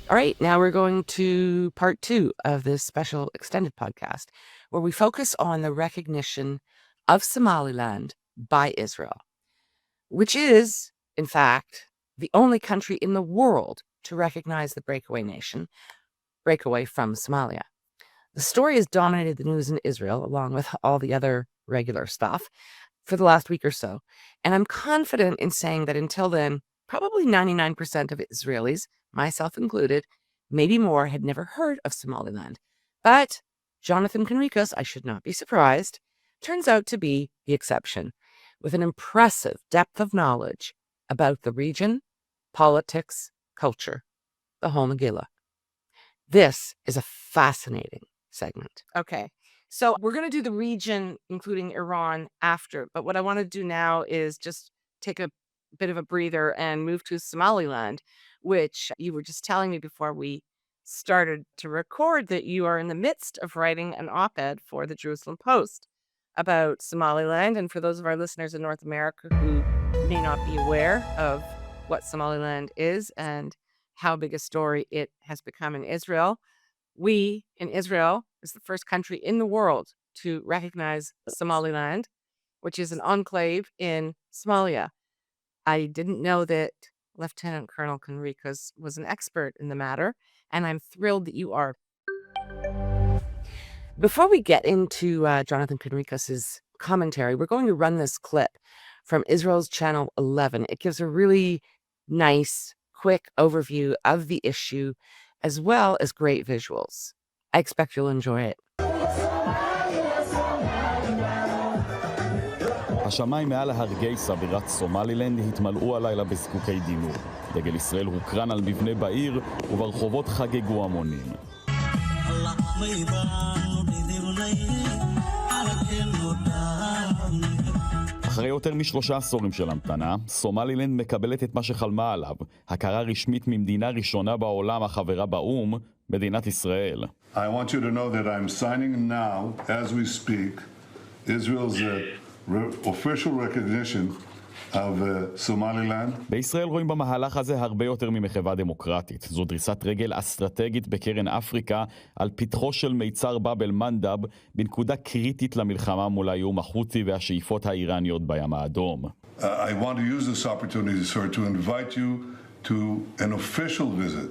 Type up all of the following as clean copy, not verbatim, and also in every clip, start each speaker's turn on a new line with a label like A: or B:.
A: All right, now we're going to part 2 of this special extended podcast, where we focus on the recognition of Somaliland by Israel, which is, in fact, the only country in the world to recognize the breakaway from Somalia. The story has dominated the news in Israel, along with all the other regular stuff, for the last week or so. And I'm confident in saying that until then, probably 99% of Israelis, myself included, maybe more, had never heard of Somaliland. But Jonathan Conricus, I should not be surprised, turns out to be the exception, with an impressive depth of knowledge about the region, politics, culture, the whole Megillah. This is a fascinating segment. Okay, so we're going to do the region, including Iran, after. But what I want to do now is just take a bit of a breather and move to Somaliland, which you were just telling me before we started to record that you are in the midst of writing an op-ed for the Jerusalem Post about Somaliland. And for those of our listeners in North America who may not be aware of what Somaliland is and how big a story it has become in Israel, we in Israel is the first country in the world to recognize Somaliland, which is an enclave in Somalia. I didn't know that Lieutenant Colonel Conricus was an expert in the matter, and I'm thrilled that you are. Before we get into Jonathan Conricus's commentary, we're going to run this clip from Israel's Channel 11. It gives a really nice, quick overview of the issue, as well as great visuals. I expect you'll enjoy it.
B: השמיים מעל ההרגי סבירת סומלילנד התמלאו הלילה בזקוקי דינור. דגל ישראל הוקרן על מבנה בעיר וברחובות חגגו המונים. אחרי יותר מ3 עשורים של המתנה, סומלילנד מקבלת את מה שחלמה עליו, הכרה רשמית ממדינה ראשונה בעולם החברה באום, מדינת ישראל.
C: I want you to know that I'm signing now, as we speak, Israel's official recognition of Somaliland.
B: בישראל רואים במהלך הזה הרבה יותר ממחווה דמוקרטית. זו דריסת רגל אסטרטגית בקרן אפריקה על פתחו של מיצר באב אל מנדב, בנקודה קריטית למלחמה מול האיום החותי והשאיפות האיראניות בים האדום.
C: I want to use this opportunity, sir, to invite you to an official visit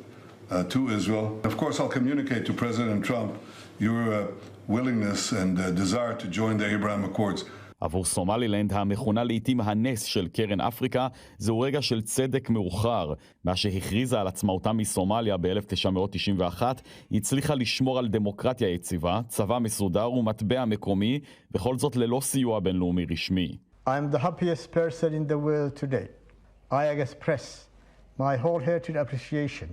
C: to Israel. Of course, I'll communicate to President Trump your willingness and desire to join the Abraham Accords.
B: עבור סומלילנד, המכונה לעתים הנס של קרן אפריקה, זהו רגע של צדק מאוחר. מה שהכריזה על עצמאותה מסומליה ב-1991, היא הצליחה לשמור על דמוקרטיה יציבה, צבא מסודר ומטבע מקומי, וכל זאת ללא סיוע בינלאומי רשמי.
D: I'm the happiest person in the world today. I express my wholehearted appreciation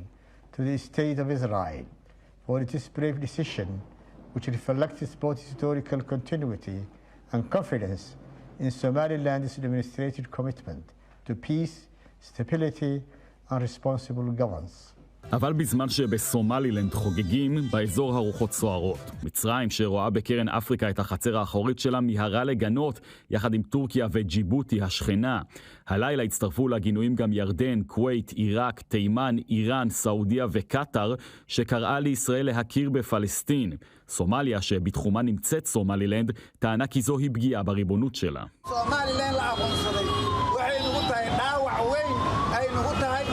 D: to the state of Israel for its brave decision, which reflects both historical continuity and confidence in Somaliland's demonstrated commitment to peace, stability, and responsible governance.
B: אבל בזמן שבסומלילנד חוגגים, באזור הרוחות סוערות. מצרים, שרואה בקרן אפריקה את החצר האחורית שלה, מיהרה לגנות, יחד עם טורקיה וג'יבוטי השכנה. הלילה הצטרפו לגינויים גם ירדן, כווית, עיראק, תימן, איראן, סעודיה וקטר, שקראה לישראל להכיר בפלסטין. סומליה, שבתחומה נמצאת סומלילנד, טענה כי זוהי פגיעה בריבונות שלה.
E: סומלילנד לעבונסרי, waxay nagu tahay dhaawac weyn ay nagu tahay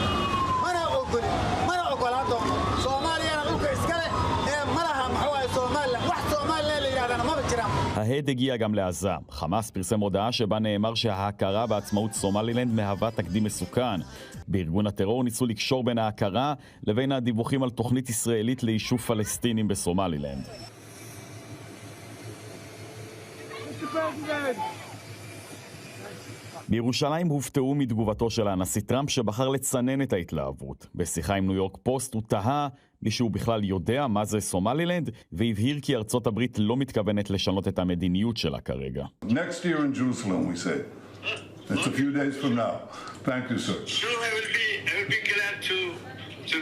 E: mana ogolin mana ogolaan doono Soomaaliyana dhulka iska leh ee malaha maxuu ay Soomaaliland wax Soomaaliland la yiraahdana ma jiraan.
B: ההד הגיע גם לעזה. חמאס פרסם הודעה שבה נאמר שההכרה בעצמאות סומלילנד מהווה תקדים מסוכן. בארגון הטרור ניסו לקשור בין ההכרה לבין הדיווחים על תוכנית ישראלית ליישוב פלסטינים בסומלילנד. בירושלים הופתעו מתגובתו של הנשיא טראמפ שבחר לצנן את ההתלהבות. בשיחה עם ניו יורק פוסט הוא תהה מישהו בכלל יודע מה זה סומלילנד, והבהיר כי ארצות הברית לא מתכוונת לשנות את המדיניות שלה כרגע.
C: Next year in Jerusalem, we say. It's a few days from now. Thank you, sir.
F: Sure, I will be glad to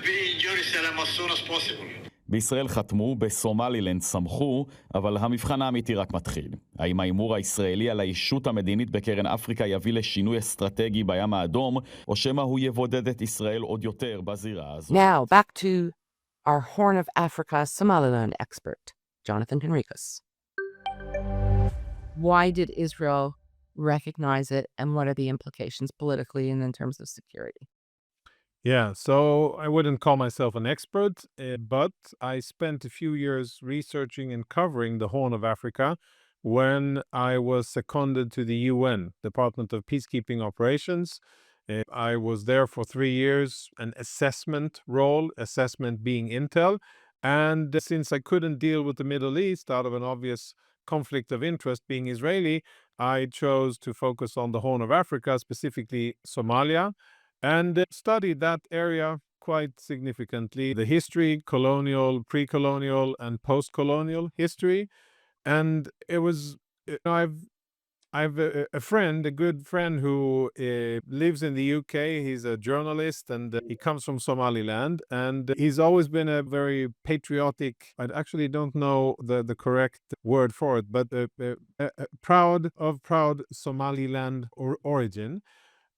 F: be in Jerusalem as soon as possible.
B: בישראל חתמו, בסומלילנד שמחו, אבל המבחן האמיתי רק מתחיל. האם ההימור הישראלי על הישות המדינית בקרן אפריקה יביא לשינוי אסטרטגי בים האדום, או שמא הוא יבודד את ישראל עוד יותר בזירה הזו?
A: Now, back to our Horn of Africa Somaliland expert, Jonathan Conricus. Why did Israel recognize it, and what are the implications politically and in terms of security?
F: Yeah, so I wouldn't call myself an expert, but I spent a few years researching and covering the Horn of Africa when I was seconded to the UN, Department of Peacekeeping Operations. I was there for 3 years, an assessment role, assessment being intel. And since I couldn't deal with the Middle East out of an obvious conflict of interest being Israeli, I chose to focus on the Horn of Africa, specifically Somalia, and studied that area quite significantly. The history, colonial, pre-colonial, and post-colonial history. And it was, I've a friend, a good friend who lives in the UK. He's a journalist and he comes from Somaliland. And he's always been a very patriotic, I actually don't know the correct word for it, but proud Somaliland origin.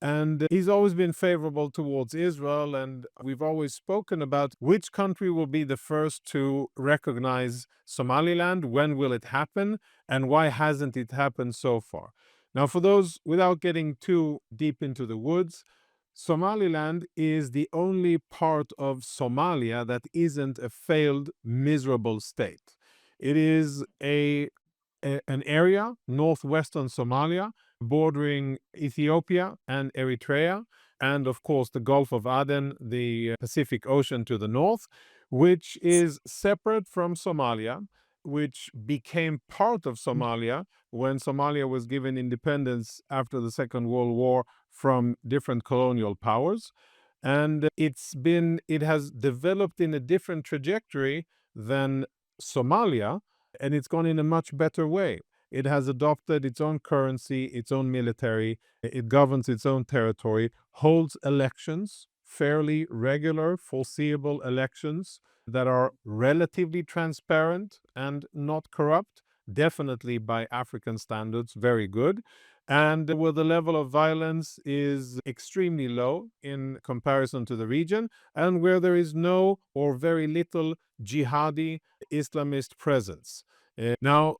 F: And he's always been favorable towards Israel, and we've always spoken about which country will be the first to recognize Somaliland, when will it happen, and why hasn't it happened so far. Now, for those, without getting too deep into the woods, Somaliland is the only part of Somalia that isn't a failed, miserable state. It is an area, northwestern Somalia, bordering Ethiopia and Eritrea, and of course the Gulf of Aden, the Pacific Ocean to the north, which is separate from Somalia, which became part of Somalia when Somalia was given independence after the Second World War from different colonial powers. And it has developed in a different trajectory than Somalia, and it's gone in a much better way. It has adopted its own currency, its own military, it governs its own territory, holds elections, fairly regular, foreseeable elections that are relatively transparent and not corrupt, definitely by African standards, very good. And where the level of violence is extremely low in comparison to the region, and where there is no or very little jihadi Islamist presence. Now,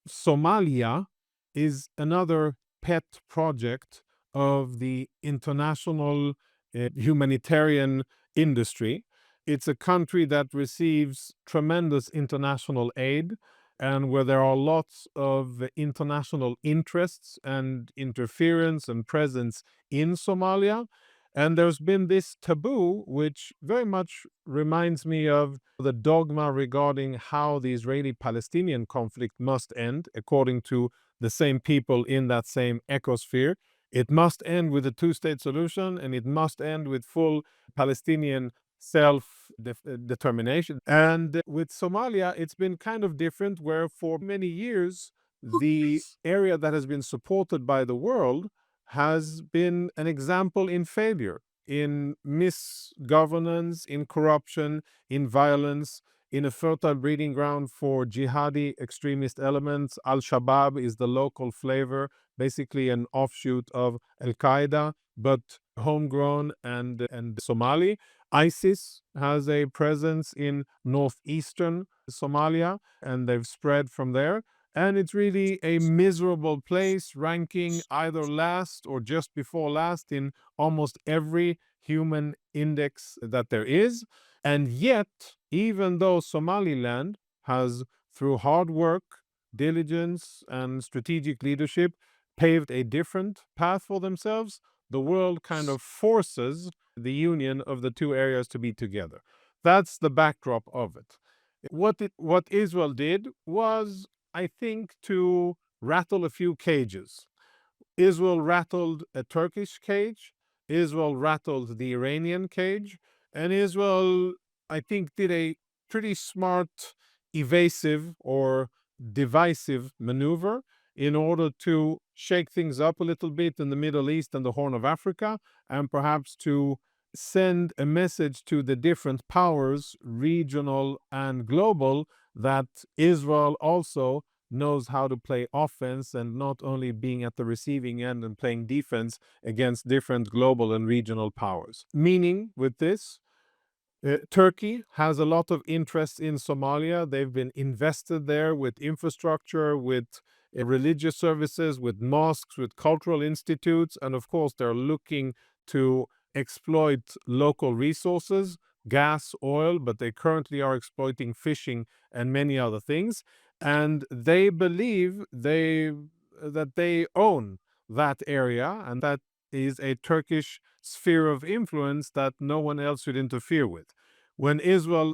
F: Somalia is another pet project of the international humanitarian industry. It's a country that receives tremendous international aid, and where there are lots of international interests and interference and presence in Somalia. And there's been this taboo, which very much reminds me of the dogma regarding how the Israeli-Palestinian conflict must end, according to the same people in that same ecosphere. It must end with a two-state solution, and it must end with full Palestinian self-determination. And with Somalia, it's been kind of different, where for many years, the area that has been supported by the world has been an example in failure, in misgovernance, in corruption, in violence, in a fertile breeding ground for jihadi extremist elements. Al-Shabaab is the local flavor, basically an offshoot of Al-Qaeda, but homegrown and Somali. ISIS has a presence in northeastern Somalia, and they've spread from there. And it's really a miserable place, ranking either last or just before last in almost every human index that there is. And yet, even though Somaliland has, through hard work, diligence, and strategic leadership, paved a different path for themselves, the world kind of forces the union of the two areas to be together. That's the backdrop of it. What Israel did was, I think, to rattle a few cages. Israel rattled a Turkish cage, Israel rattled the Iranian cage, and Israel, I think, did a pretty smart, evasive or divisive maneuver in order to shake things up a little bit in the Middle East and the Horn of Africa, and perhaps to send a message to the different powers, regional and global, that Israel also knows how to play offense and not only being at the receiving end and playing defense against different global and regional powers. Meaning, with this, Turkey has a lot of interest in Somalia. They've been invested there with infrastructure, with religious services, with mosques, with cultural institutes, and of course, they're looking to exploit local resources, gas, oil, but they currently are exploiting fishing and many other things. And they believe that they own that area, and that is a Turkish sphere of influence that no one else should interfere with. When Israel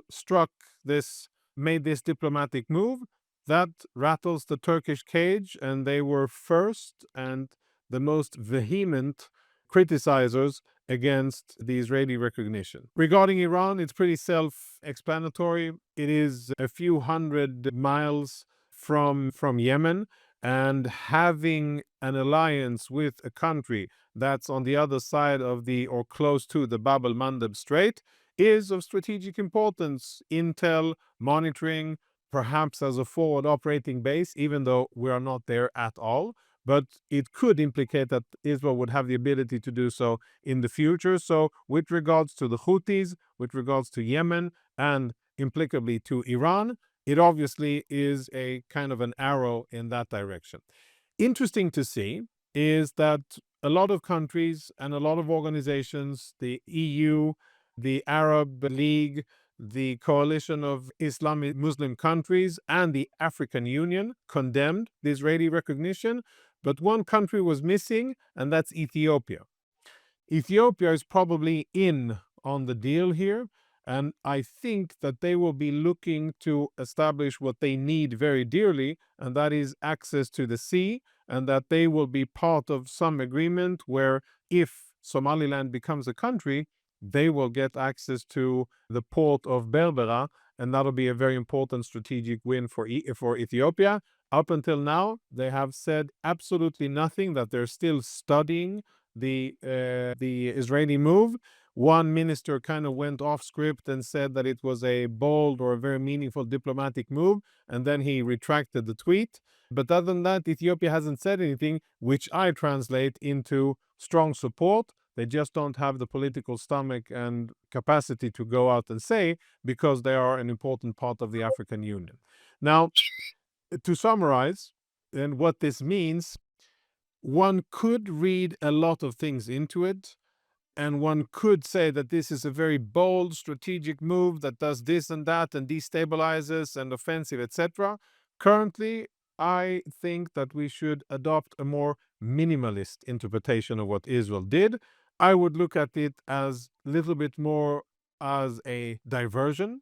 F: made this diplomatic move, that rattles the Turkish cage, and they were first and the most vehement criticizers against the Israeli recognition. Regarding Iran, it's pretty self-explanatory. It is a few hundred miles from Yemen, and having an alliance with a country that's on the other side of or close to the Bab el-Mandeb Strait is of strategic importance. Intel, monitoring, perhaps as a forward operating base, even though we are not there at all. But it could implicate that Israel would have the ability to do so in the future. So with regards to the Houthis, with regards to Yemen, and implicably to Iran, it obviously is a kind of an arrow in that direction. Interesting to see is that a lot of countries and a lot of organizations, the EU, the Arab League, the Coalition of Islamic Muslim countries, and the African Union condemned the Israeli recognition, but one country was missing, and that's Ethiopia. Ethiopia is probably in on the deal here, and I think that they will be looking to establish what they need very dearly, and that is access to the sea, and that they will be part of some agreement where if Somaliland becomes a country, they will get access to the port of Berbera, and that'll be a very important strategic win for Ethiopia. Up until now, they have said absolutely nothing, that they're still studying the Israeli move. One minister kind of went off script and said that it was a bold or a very meaningful diplomatic move, and then he retracted the tweet. But other than that, Ethiopia hasn't said anything, which I translate into strong support. They just don't have the political stomach and capacity to go out and say, because they are an important part of the African Union. Now, to summarize, and what this means, one could read a lot of things into it, and one could say that this is a very bold strategic move that does this and that and destabilizes and offensive, etc. Currently, I think that we should adopt a more minimalist interpretation of what Israel did. I would look at it as a little bit more as a diversion,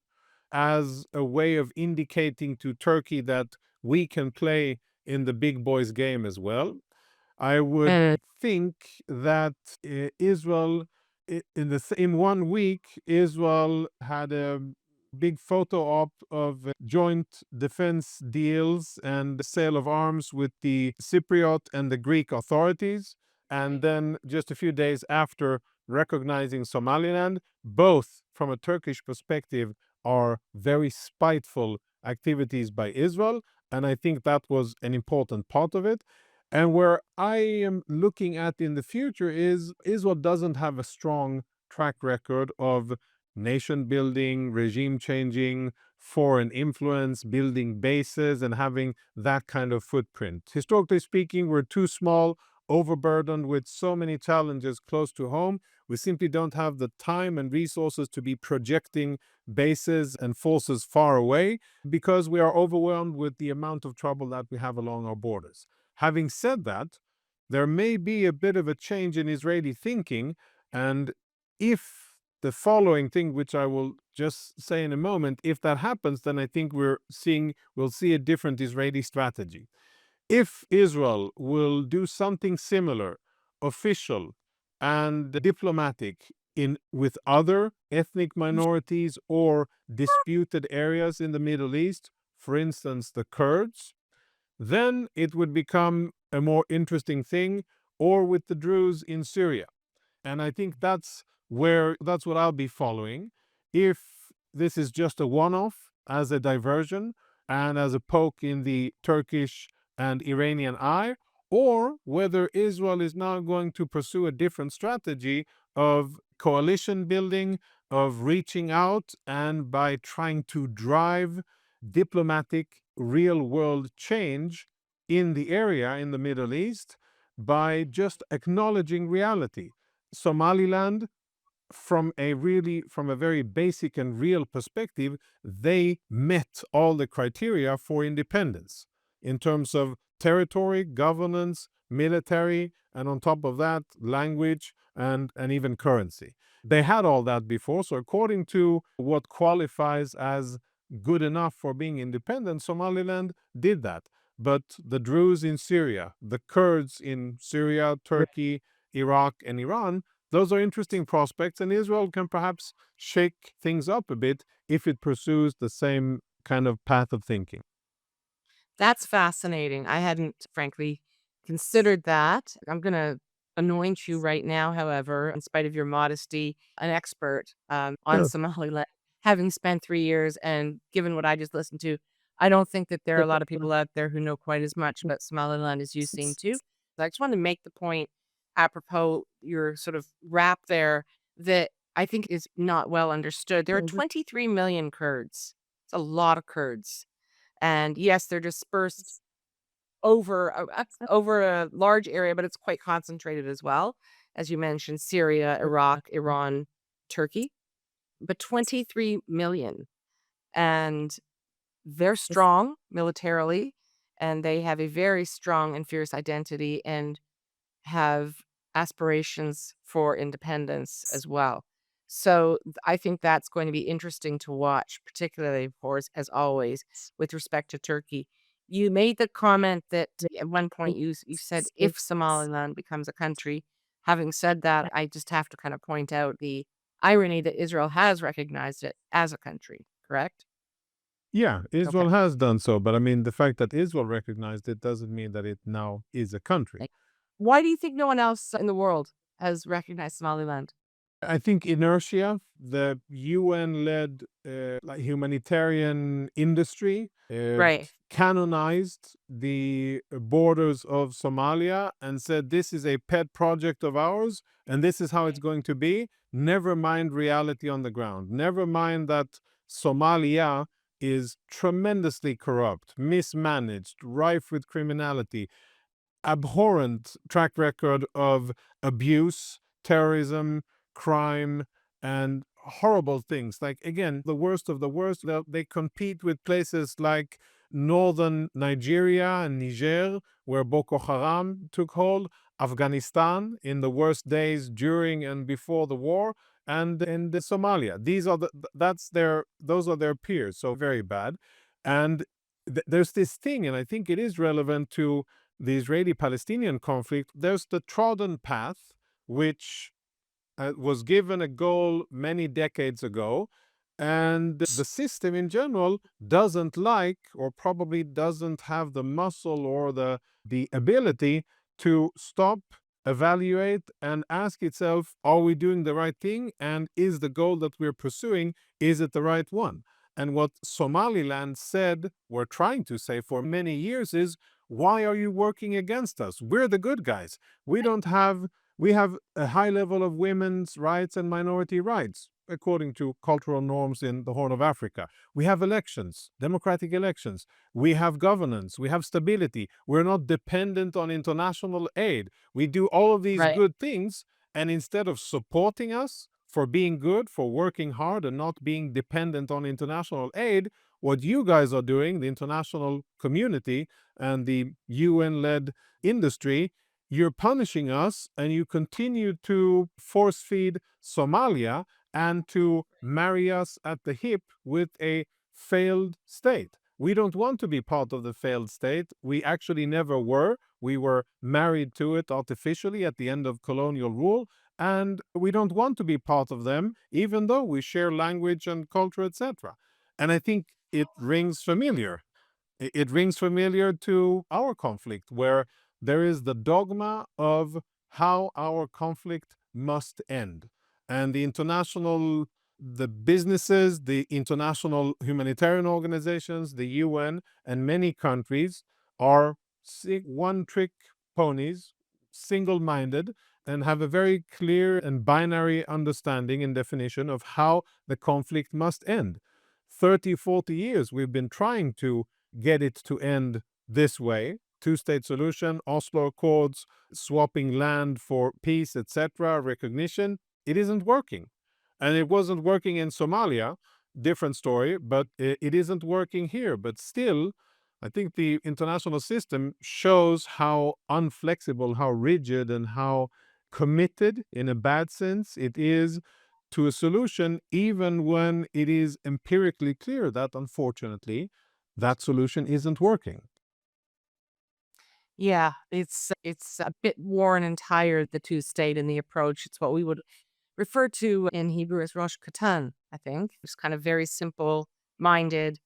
F: as a way of indicating to Turkey that we can play in the big boys game as well. I would think that Israel, in 1 week, Israel had a big photo op of joint defense deals and the sale of arms with the Cypriot and the Greek authorities. And then just a few days after, recognizing Somaliland, both from a Turkish perspective are very spiteful activities by Israel. And I think that was an important part of it. And where I am looking at in the future is Israel doesn't have a strong track record of nation building, regime changing, foreign influence, building bases, and having that kind of footprint. Historically speaking, we're too small, overburdened with so many challenges close to home. We simply don't have the time and resources to be projecting bases and forces far away, because we are overwhelmed with the amount of trouble that we have along our borders. Having said that, there may be a bit of a change in Israeli thinking, and if the following thing, which I will just say in a moment, if that happens, then I think we'll see a different Israeli strategy. If Israel will do something similar, official and diplomatic, with other ethnic minorities or disputed areas in the Middle East, for instance, the Kurds, then it would become a more interesting thing, or with the Druze in Syria. And I think that's where that's what I'll be following. If this is just a one-off as a diversion and as a poke in the Turkish and Iranian eye, or whether Israel is now going to pursue a different strategy of coalition building, of reaching out, and by trying to drive diplomatic, real-world change in the area, in the Middle East, by just acknowledging reality. Somaliland, from a very basic and real perspective, they met all the criteria for independence in terms of territory, governance, military, and on top of that, language and even currency. They had all that before, so according to what qualifies as good enough for being independent, Somaliland did that. But the Druze in Syria, the Kurds in Syria, Turkey, Iraq, and Iran, those are interesting prospects, and Israel can perhaps shake things up a bit if it pursues the same kind of path of thinking.
A: That's fascinating. I hadn't, frankly, considered that. I'm going to anoint you right now, however, in spite of your modesty, an expert on Somaliland, having spent 3 years. And given what I just listened to, I don't think that there are a lot of people out there who know quite as much about Somaliland as you seem to. So I just want to make the point, apropos your sort of wrap there, that I think is not well understood. There are 23 million Kurds. It's a lot of Kurds. And yes, they're dispersed over a large area, but it's quite concentrated as well. As you mentioned, Syria, Iraq, Iran, Turkey, but 23 million. And they're strong militarily, and they have a very strong and fierce identity and have aspirations for independence as well. So I think that's going to be interesting to watch, particularly, of course, as always, with respect to Turkey. You made the comment that at one point you said if Somaliland becomes a country. Having said that, I just have to kind of point out the irony that Israel has recognized it as a country, correct?
F: Yeah,
A: Okay.
F: Israel has done so, but I mean, the fact that Israel recognized it doesn't mean that it now is a country.
A: Why do you think no one else in the world has recognized Somaliland?
F: I think inertia, the UN-led humanitarian industry,
A: Right.
F: canonized the borders of Somalia and said, this is a pet project of ours, and this is how it's going to be. Never mind reality on the ground. Never mind that Somalia is tremendously corrupt, mismanaged, rife with criminality, abhorrent track record of abuse, terrorism, crime, and horrible things. Like, again, the worst of the worst. They compete with places like northern Nigeria and Niger, where Boko Haram took hold, Afghanistan in the worst days during and before the war, and in Somalia. Those are their peers, so very bad. And there's this thing, and I think it is relevant to the Israeli-Palestinian conflict. There's the trodden path, which was given a goal many decades ago, and the system in general doesn't like, or probably doesn't have the muscle or the ability to stop, evaluate, and ask itself, are we doing the right thing? And is the goal that we're pursuing, is it the right one? And what Somaliland said, we're trying to say for many years, is, why are you working against us? We're the good guys. We have a high level of women's rights and minority rights, according to cultural norms in the Horn of Africa. We have elections, democratic elections. We have governance. We have stability. We're not dependent on international aid. We do all of these
A: Right.
F: good things, and instead of supporting us for being good, for working hard and not being dependent on international aid, what you guys are doing, the international community and the UN-led industry, you're punishing us, and you continue to force feed Somalia and to marry us at the hip with a failed state. We don't want to be part of the failed state. We actually never were. We were married to it artificially at the end of colonial rule, and we don't want to be part of them, even though we share language and culture, etc. And I think it rings familiar. It rings familiar to our conflict, where there is the dogma of how our conflict must end. And the businesses, the international humanitarian organizations, the UN, and many countries are one-trick ponies, single-minded, and have a very clear and binary understanding and definition of how the conflict must end. 30, 40 years we've been trying to get it to end this way. Two-state solution, Oslo Accords, swapping land for peace, etc., recognition. It isn't working. And it wasn't working in Somalia, different story, but it isn't working here. But still, I think the international system shows how unflexible, how rigid, and how committed, in a bad sense, it is to a solution, even when it is empirically clear that, unfortunately, that solution isn't working.
A: Yeah, it's a bit worn and tired, the two-state and the approach. It's what we would refer to in Hebrew as Rosh Katan, I think. It's kind of very simple-minded.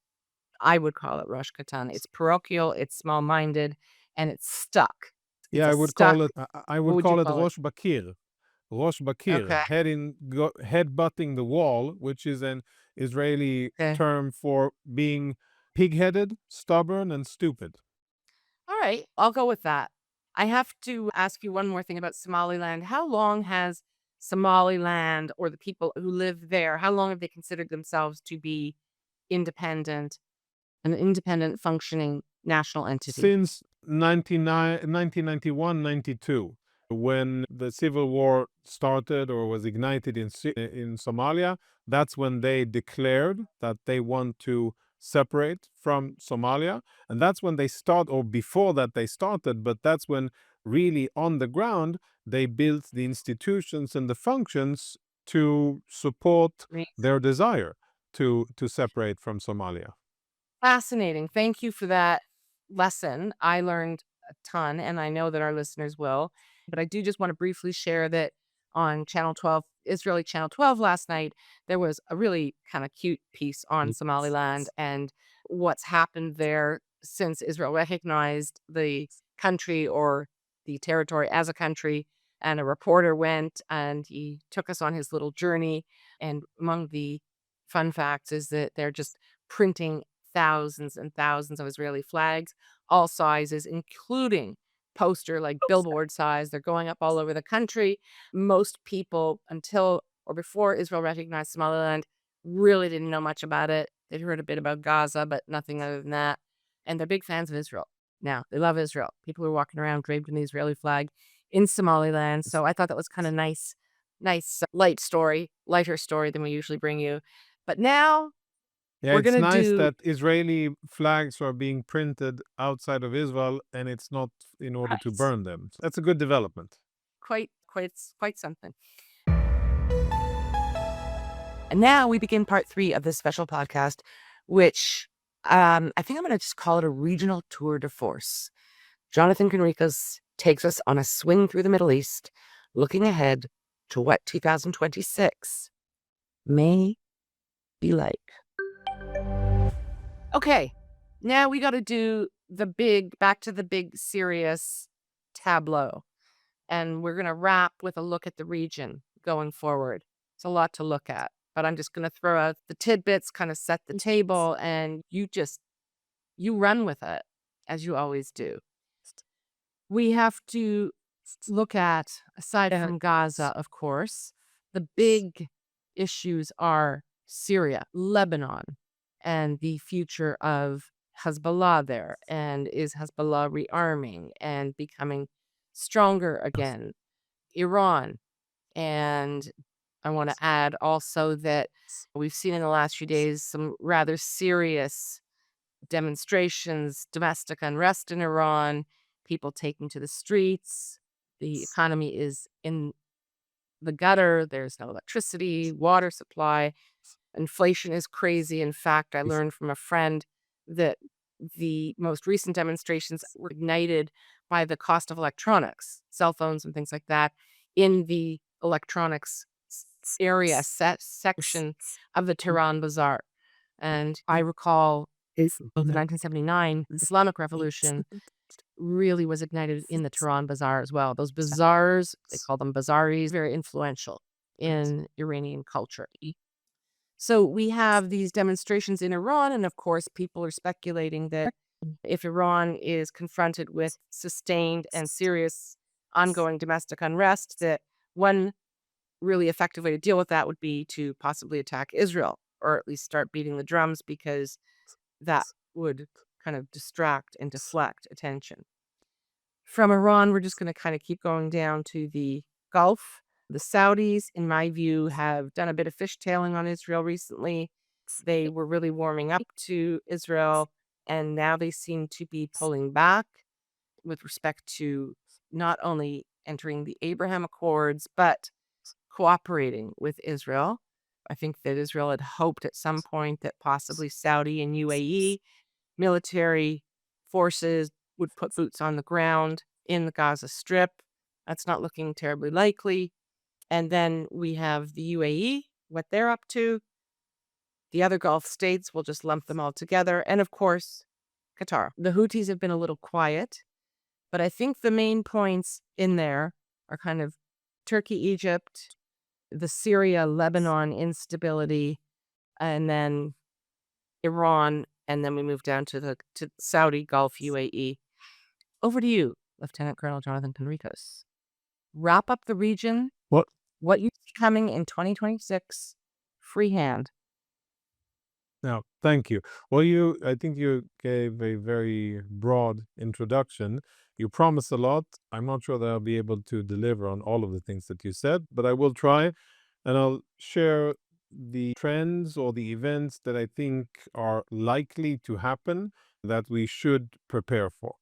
A: I would call it Rosh Katan. It's parochial, it's small-minded, and it's stuck. It's
F: Yeah,
A: a
F: I would
A: stuck.
F: call it. I
A: What
F: would
A: would you
F: call it
A: call it?
F: Rosh Bakir. Rosh Bakir,
A: Okay.
F: head butting the wall, which is an Israeli
A: Okay.
F: term for being pig-headed, stubborn, and stupid.
A: All right, I'll go with that. I have to ask you one more thing about Somaliland. How long has Somaliland or the people who live there, how long have they considered themselves to be independent, an independent functioning national entity?
F: Since 1991, 92, when the civil war started or was ignited in Somalia, that's when they declared that they want to separate from Somalia. And that's when they start, or before that they started, but that's when really on the ground they built the institutions and the functions to support their desire to separate from Somalia.
A: Fascinating. Thank you for that lesson. I learned a ton, and I know that our listeners will. But I do just want to briefly share that on Channel 12, Israeli Channel 12 last night, there was a really kind of cute piece on Somaliland and what's happened there since Israel recognized the country or the territory as a country. And a reporter went and he took us on his little journey. And among the fun facts is that they're just printing thousands and thousands of Israeli flags, all sizes, including poster, like billboard size. They're going up all over the country. Most people, until or before Israel recognized Somaliland, really didn't know much about it. They'd heard a bit about Gaza, but nothing other than that. And they're big fans of Israel. Now, they love Israel. People are walking around draped in the Israeli flag in Somaliland. So I thought that was kind of nice, lighter story than we usually bring you. But now
F: Yeah,
A: we're
F: it's
A: going to
F: nice
A: do
F: that Israeli flags are being printed outside of Israel, and it's not in order to
A: Right.
F: burn them. That's a good development.
A: quite something. And now we begin part 3 of this special podcast, which I think I'm going to just call it a regional tour de force. Jonathan Conricus takes us on a swing through the Middle East, looking ahead to what 2026 may be like. Okay, now we got to do back to the big serious tableau. And we're going to wrap with a look at the region going forward. It's a lot to look at, but I'm just going to throw out the tidbits, kind of set the table, and you run with it, as you always do. We have to look at, aside from Gaza, of course, the big issues are Syria, Lebanon, and the future of Hezbollah there. And is Hezbollah rearming and becoming stronger again? Iran. And I want to add also that we've seen in the last few days some rather serious demonstrations, domestic unrest in Iran, people taking to the streets. The economy is in the gutter. There's no electricity, water supply. Inflation is crazy. In fact, I learned from a friend that the most recent demonstrations were ignited by the cost of electronics, cell phones and things like that, in the electronics area section of the Tehran Bazaar. And I recall the 1979 Islamic Revolution really was ignited in the Tehran Bazaar as well. Those bazaars, they call them bazaris, very influential in Iranian culture. So we have these demonstrations in Iran, and of course, people are speculating that if Iran is confronted with sustained and serious ongoing domestic unrest, that one really effective way to deal with that would be to possibly attack Israel, or at least start beating the drums, because that would kind of distract and deflect attention. From Iran, we're just going to kind of keep going down to the Gulf. The Saudis, in my view, have done a bit of fishtailing on Israel recently. They were really warming up to Israel, and now they seem to be pulling back with respect to not only entering the Abraham Accords, but cooperating with Israel. I think that Israel had hoped at some point that possibly Saudi and UAE military forces would put boots on the ground in the Gaza Strip. That's not looking terribly likely. And then we have the UAE, what they're up to. The other Gulf states, will just lump them all together. And of course, Qatar. The Houthis have been a little quiet, but I think the main points in there are kind of Turkey, Egypt, the Syria, Lebanon instability, and then Iran, and then we move down to Saudi, Gulf, UAE. Over to you, Lieutenant Colonel Jonathan Conricus. Wrap up the region. What you see coming in 2026, freehand.
F: Now, thank you. Well, I think you gave a very broad introduction. You promised a lot. I'm not sure that I'll be able to deliver on all of the things that you said, but I will try, and I'll share the trends or the events that I think are likely to happen that we should prepare for.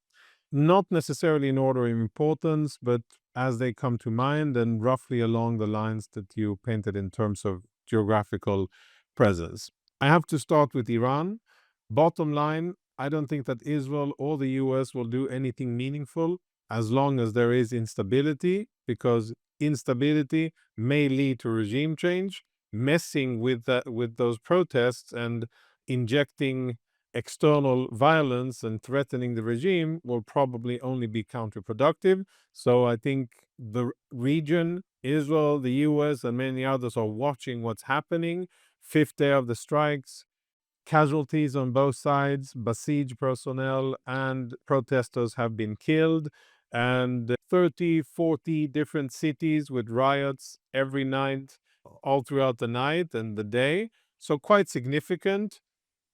F: Not necessarily in order of importance, but as they come to mind and roughly along the lines that you painted in terms of geographical presence. I have to start with Iran. Bottom line, I don't think that Israel or the US will do anything meaningful as long as there is instability, because instability may lead to regime change. Messing with those protests and injecting external violence and threatening the regime will probably only be counterproductive. So I think the region, Israel, the US, and many others are watching what's happening. Fifth day of the strikes, casualties on both sides, Basij personnel and protesters have been killed, and 30, 40 different cities with riots every night, all throughout the night and the day. So quite significant.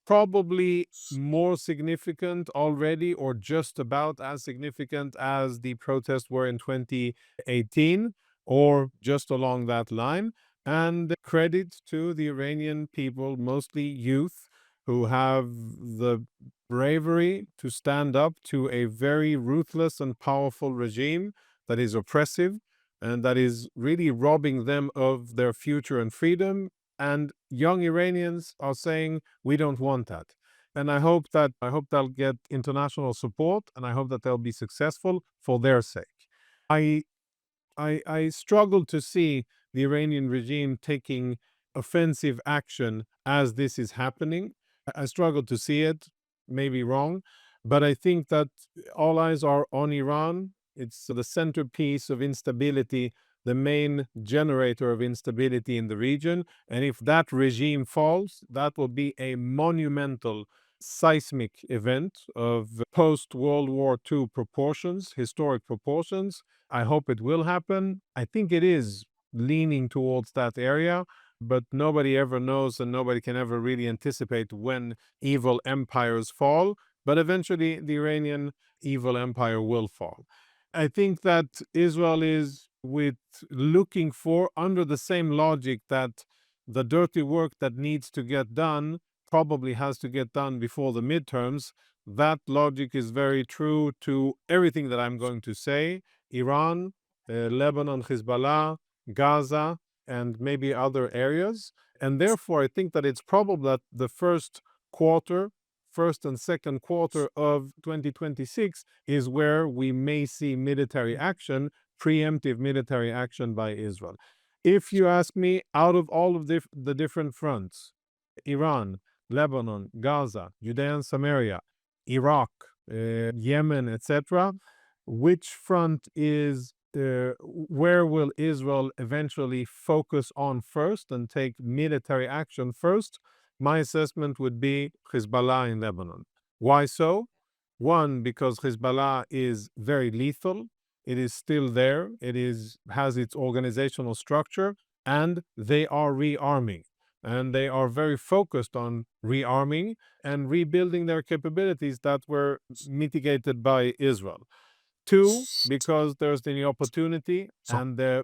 F: Probably more significant already, or just about as significant as the protests were in 2018, or just along that line. And credit to the Iranian people, mostly youth, who have the bravery to stand up to a very ruthless and powerful regime that is oppressive and that is really robbing them of their future and freedom. And young Iranians are saying, we don't want that. And I hope they'll get international support, and I hope that they'll be successful for their sake. I struggle to see the Iranian regime taking offensive action as this is happening. I struggle to see it, maybe wrong, but I think that all eyes are on Iran. It's the centerpiece of instability, the main generator of instability in the region. And if that regime falls, that will be a monumental seismic event of post-World War II proportions, historic proportions. I hope it will happen. I think it is leaning towards that area, but nobody ever knows and nobody can ever really anticipate when evil empires fall. But eventually the Iranian evil empire will fall. I think that Israel is looking for, under the same logic that the dirty work that needs to get done probably has to get done before the midterms. That logic is very true to everything that I'm going to say. Iran, Lebanon, Hezbollah, Gaza, and maybe other areas. And therefore, I think that it's probable that the first and second quarter of 2026 is where we may see military action, preemptive military action by Israel. If you ask me, out of all of the different fronts, Iran, Lebanon, Gaza, Judea and Samaria, Iraq, Yemen, etc., which front is where will Israel eventually focus on first and take military action first? My assessment would be Hezbollah in Lebanon. Why so? One, because Hezbollah is very lethal. It is still there. Has its organizational structure, and they are rearming. And they are very focused on rearming and rebuilding their capabilities that were mitigated by Israel. Two, because there's the opportunity, and the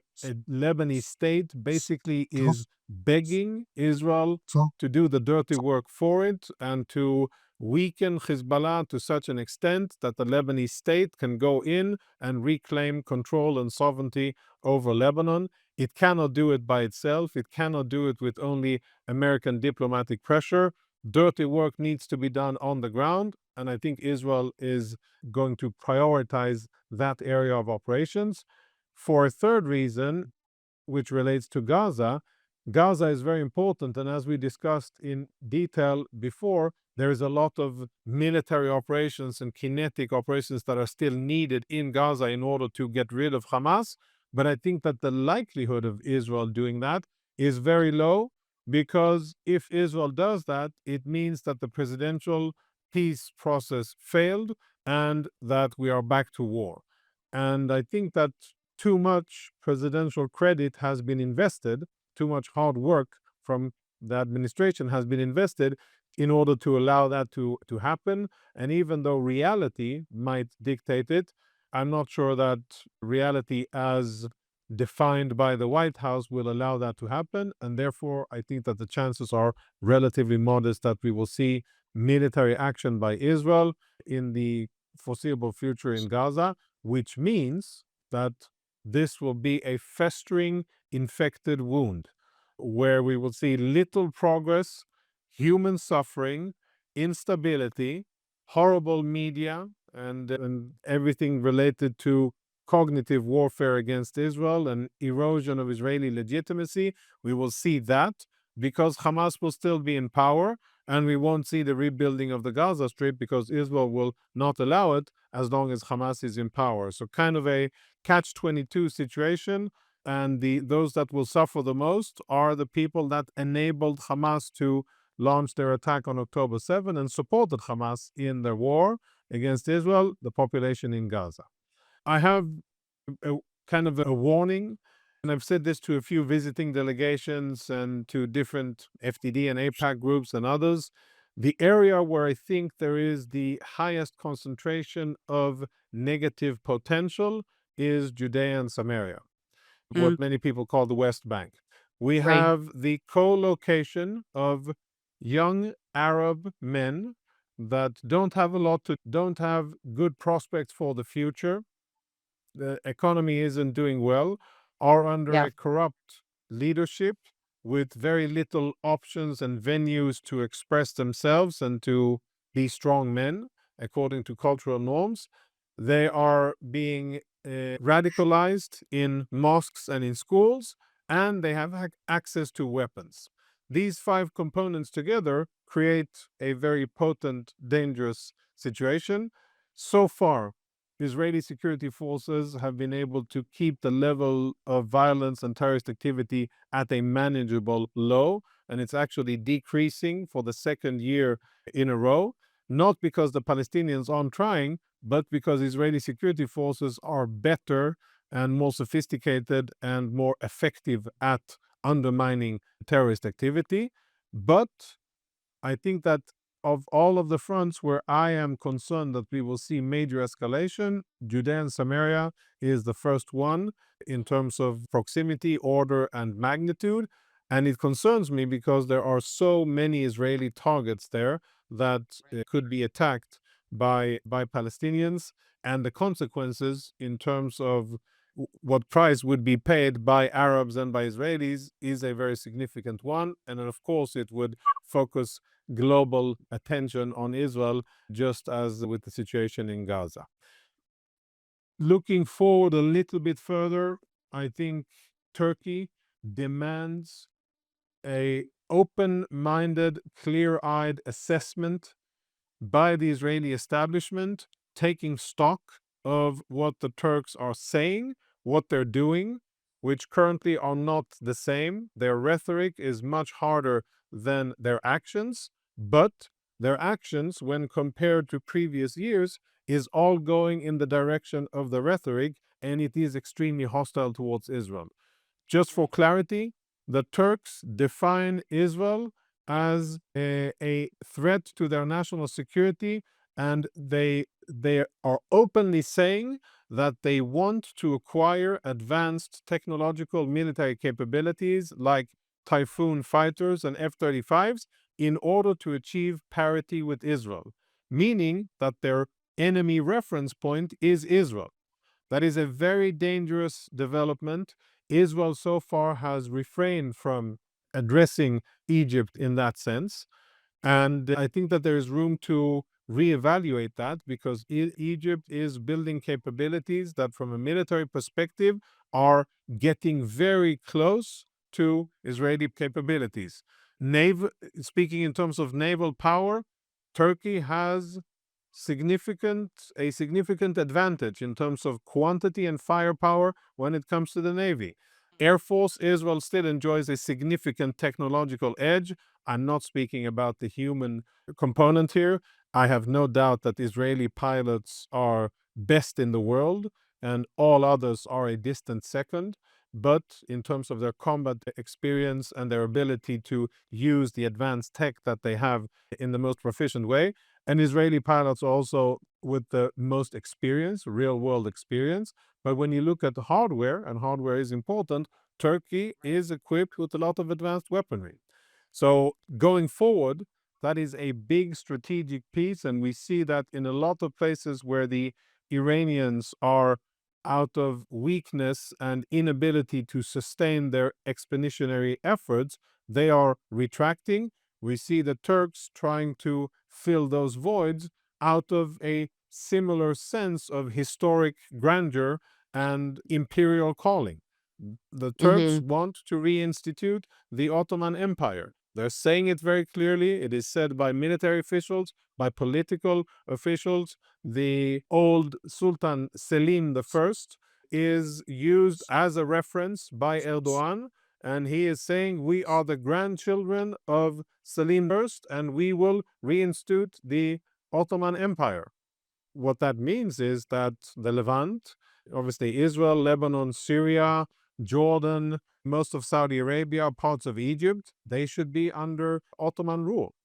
F: Lebanese state basically is begging Israel to do the dirty work for it and to weaken Hezbollah to such an extent that the Lebanese state can go in and reclaim control and sovereignty over Lebanon. It cannot do it by itself. It cannot do it with only American diplomatic pressure. Dirty work needs to be done on the ground, and I think Israel is going to prioritize that area of operations. For a third reason, which relates to Gaza, Gaza is very important, and as we discussed in detail before, there is a lot of military operations and kinetic operations that are still needed in Gaza in order to get rid of Hamas. But I think that the likelihood of Israel doing that is very low, because if Israel does that, it means that the presidential peace process failed and that we are back to war. And I think that too much presidential credit has been invested, too much hard work from the administration has been invested in order to allow that to happen. And even though reality might dictate it, I'm not sure that reality as defined by the White House will allow that to happen. And therefore, I think that the chances are relatively modest that we will see military action by Israel in the foreseeable future in Gaza, which means that this will be a festering, infected wound where we will see little progress, human suffering, instability, horrible media, and everything related to cognitive warfare against Israel and erosion of Israeli legitimacy. We will see that because Hamas will still be in power, and we won't see the rebuilding of the Gaza Strip because Israel will not allow it as long as Hamas is in power. So kind of a catch-22 situation, and those that will suffer the most are the people that enabled Hamas to launch their attack on October 7 and supported Hamas in their war against Israel, the population in Gaza. I have a kind of a warning, and I've said this to a few visiting delegations and to different FDD and APAC groups and others. The area where I think there is the highest concentration of negative potential is Judea and Samaria, what many people call the West Bank. We
A: Right.
F: have the co-location of young Arab men that don't have good prospects for the future. The economy isn't doing well, are under
A: Yeah.
F: a corrupt leadership with very little options and venues to express themselves and to be strong men according to cultural norms. They are being radicalized in mosques and in schools, and they have access to weapons. These five components together create a very potent, dangerous situation. So far, Israeli security forces have been able to keep the level of violence and terrorist activity at a manageable low, and it's actually decreasing for the second year in a row, not because the Palestinians aren't trying, but because Israeli security forces are better and more sophisticated and more effective at undermining terrorist activity. But I think that of all of the fronts where I am concerned that we will see major escalation, Judea and Samaria is the first one in terms of proximity, order, and magnitude. And it concerns me because there are so many Israeli targets there that could be attacked by Palestinians, and the consequences in terms of what price would be paid by Arabs and by Israelis is a very significant one. And then, of course, it would focus global attention on Israel, just as with the situation in Gaza. Looking forward a little bit further, I think Turkey demands a open-minded, clear-eyed assessment by the Israeli establishment, taking stock of what the Turks are saying, what they're doing, which currently are not the same. Their rhetoric is much harder than their actions, but their actions, when compared to previous years, is all going in the direction of the rhetoric, and it is extremely hostile towards Israel. Just for clarity, the Turks define Israel as a threat to their national security, and they are openly saying that they want to acquire advanced technological military capabilities like Typhoon fighters and F-35s in order to achieve parity with Israel, meaning that their enemy reference point is Israel. That is a very dangerous development. Israel so far has refrained from addressing Egypt in that sense. And I think that there is room to reevaluate that, because Egypt is building capabilities that, from a military perspective, are getting very close to Israeli capabilities. Speaking in terms of naval power, Turkey has a significant advantage in terms of quantity and firepower when it comes to the Navy. Air Force, Israel still enjoys a significant technological edge. I'm not speaking about the human component here. I have no doubt that Israeli pilots are best in the world and all others are a distant second. But in terms of their combat experience and their ability to use the advanced tech that they have in the most proficient way, and Israeli pilots also with the most experience, real world experience. But when you look at the hardware, and hardware is important, Turkey is equipped with a lot of advanced weaponry. So going forward, that is a big strategic piece, and we see that in a lot of places where the Iranians are out of weakness and inability to sustain their expeditionary efforts, they are retracting. We see the Turks trying to fill those voids out of a similar sense of historic grandeur and imperial calling. The Turks
A: Mm-hmm.
F: want to reinstitute the Ottoman Empire. They're saying it very clearly. It is said by military officials, by political officials. The old Sultan Selim I is used as a reference by Erdogan, and he is saying we are the grandchildren of Selim I, and we will reinstitute the Ottoman Empire. What that means is that the Levant, obviously Israel, Lebanon, Syria, Jordan, most of Saudi Arabia, parts of Egypt, they should be under Ottoman rule,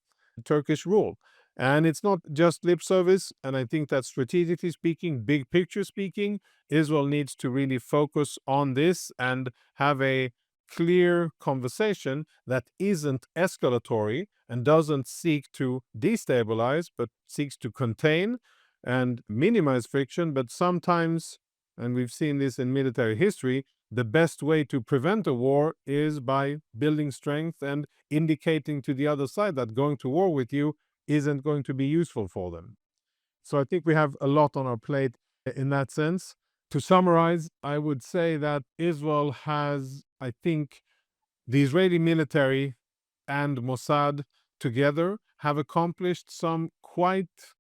F: Turkish rule. And it's not just lip service. And I think that strategically speaking, big picture speaking, Israel needs to really focus on this and have a clear conversation that isn't escalatory and doesn't seek to destabilize, but seeks to contain and minimize friction. But sometimes, and we've seen this in military history, the best way to prevent a war is by building strength and indicating to the other side that going to war with you isn't going to be useful for them. So I think we have a lot on our plate in that sense. To summarize, I would say that Israel has, I think, the Israeli military and Mossad together have accomplished some quite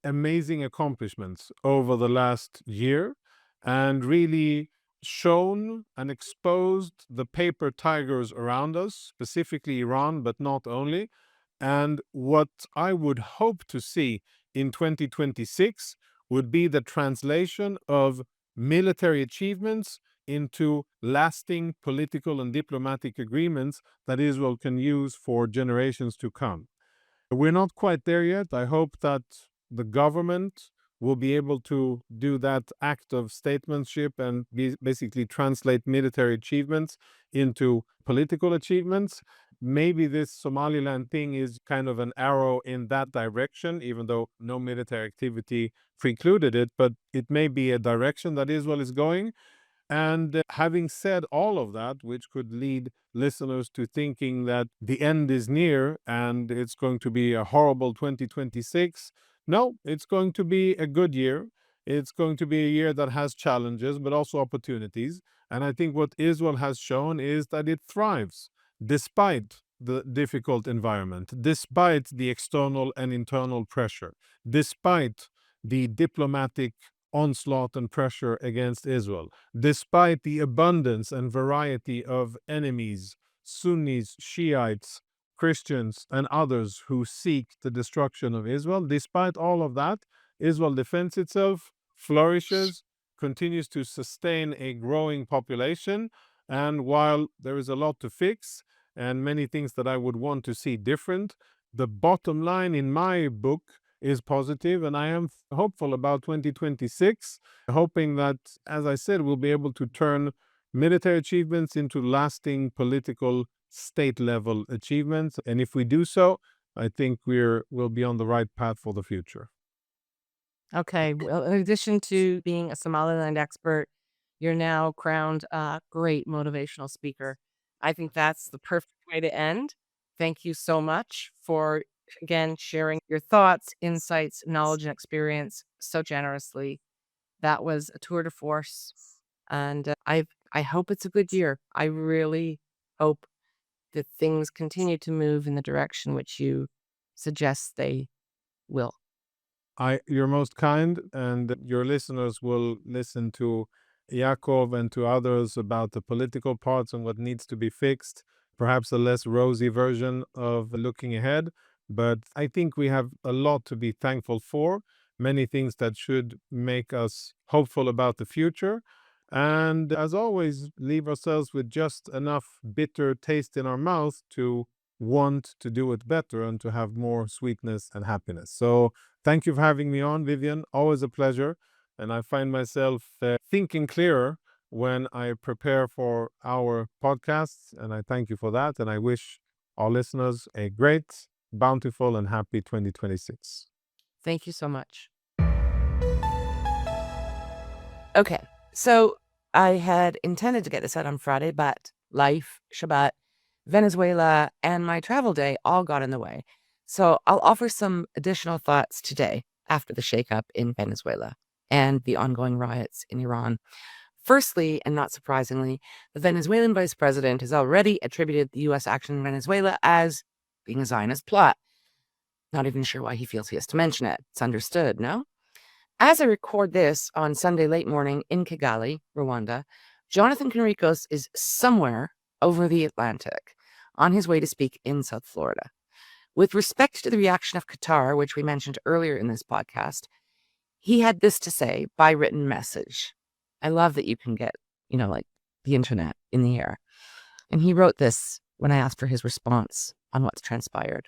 F: amazing accomplishments over the last year, and really shown and exposed the paper tigers around us, specifically Iran, but not only. And what I would hope to see in 2026 would be the translation of military achievements into lasting political and diplomatic agreements that Israel can use for generations to come. We're not quite there yet. I hope that the government will be able to do that act of statesmanship and basically translate military achievements into political achievements. Maybe this Somaliland thing is kind of an arrow in that direction, even though no military activity precluded it, but it may be a direction that Israel is going. And having said all of that, which could lead listeners to thinking that the end is near and it's going to be a horrible 2026, no, it's going to be a good year. It's going to be a year that has challenges, but also opportunities. And I think what Israel has shown is that it thrives despite the difficult environment, despite the external and internal pressure, despite the diplomatic onslaught and pressure against Israel. Despite the abundance and variety of enemies, Sunnis, Shiites, Christians, and others who seek the destruction of Israel, despite all of that, Israel defends itself, flourishes, continues to sustain a growing population. And while there is a lot to fix and many things that I would want to see different, the bottom line in my book is positive, and I am hopeful about 2026, hoping that, as I said, we'll be able to turn military achievements into lasting political state-level achievements. And if we do so, I think we'll be on the right path for the future.
A: Okay. Well, in addition to being a Somaliland expert, you're now crowned a great motivational speaker. I think that's the perfect way to end. Thank you so much for, again, sharing your thoughts, insights, knowledge, and experience so generously. That was a tour de force. And I hope it's a good year. I really hope that things continue to move in the direction which you suggest they will.
F: You're most kind, and your listeners will listen to Yaakov and to others about the political parts and what needs to be fixed, perhaps a less rosy version of looking ahead. But I think we have a lot to be thankful for, many things that should make us hopeful about the future. And as always, leave ourselves with just enough bitter taste in our mouth to want to do it better and to have more sweetness and happiness. So thank you for having me on, Vivian. Always a pleasure. And I find myself thinking clearer when I prepare for our podcasts. And I thank you for that. And I wish our listeners a great, bountiful, and happy 2026.
A: Thank you so much. Okay. So I had intended to get this out on Friday, but life, Shabbat, Venezuela, and my travel day all got in the way. So I'll offer some additional thoughts today after the shakeup in Venezuela and the ongoing riots in Iran. Firstly, and not surprisingly, the Venezuelan vice president has already attributed the U.S. action in Venezuela as being a Zionist plot. Not even sure why he feels he has to mention it. It's understood, no? As I record this on Sunday late morning in Kigali, Rwanda, Jonathan Conricus is somewhere over the Atlantic on his way to speak in South Florida. With respect to the reaction of Qatar, which we mentioned earlier in this podcast, he had this to say by written message. I love that you can get, like the internet in the air. And he wrote this when I asked for his response on what's transpired.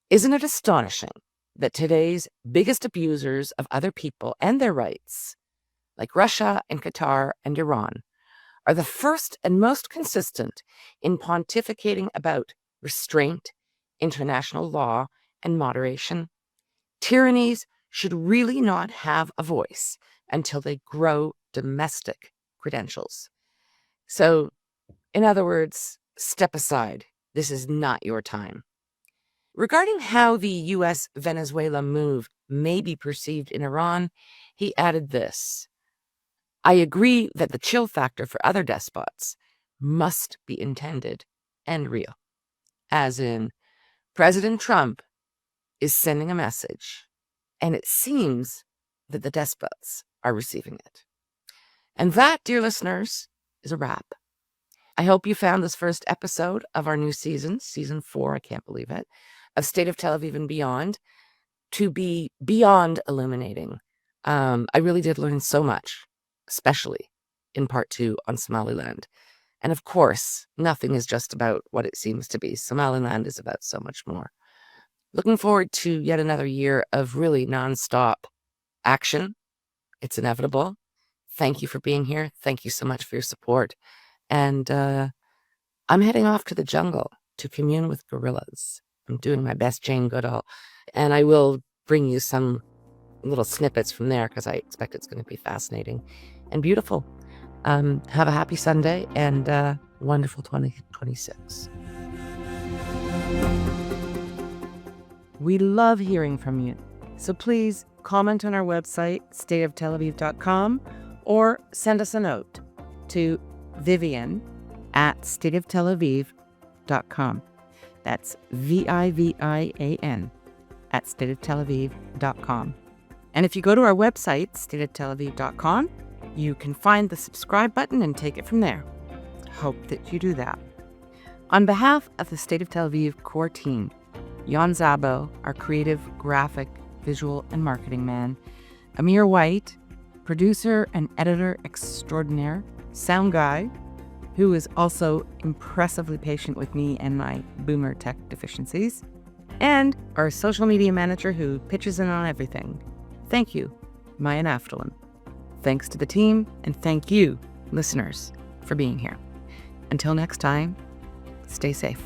A: Isn't it astonishing that today's biggest abusers of other people and their rights, like Russia and Qatar and Iran, are the first and most consistent in pontificating about restraint, international law, and moderation? Tyrannies should really not have a voice until they grow domestic credentials. So, in other words, step aside. This is not your time. Regarding how the U.S.-Venezuela move may be perceived in Iran, he added this. I agree that the chill factor for other despots must be intended and real. As in, President Trump is sending a message, and it seems that the despots are receiving it. And that, dear listeners, is a wrap. I hope you found this first episode of our new season 4, I can't believe it, of State of Tel Aviv and Beyond, to be beyond illuminating. I really did learn so much, especially in part 2 on Somaliland. And of course, nothing is just about what it seems to be. Somaliland is about so much more. Looking forward to yet another year of really nonstop action. It's inevitable. Thank you for being here. Thank you so much for your support. And I'm heading off to the jungle to commune with gorillas. I'm doing my best Jane Goodall. And I will bring you some little snippets from there because I expect it's going to be fascinating and beautiful. Have a happy Sunday and wonderful 2026. We love hearing from you. So please comment on our website, stateoftelaviv.com, or send us a note to vivian@stateoftelaviv.com. That's VIVIAN @stateoftelaviv.com. And if you go to our website, stateofTelAviv.com, you can find the subscribe button and take it from there. Hope that you do that. On behalf of the State of Tel Aviv core team, Jan Zabo, our creative, graphic, visual, and marketing man, Amir White, producer and editor extraordinaire, sound guy, who is also impressively patient with me and my boomer tech deficiencies, and our social media manager who pitches in on everything. Thank you, Maya Naftalin. Thanks to the team, and thank you, listeners, for being here. Until next time, stay safe.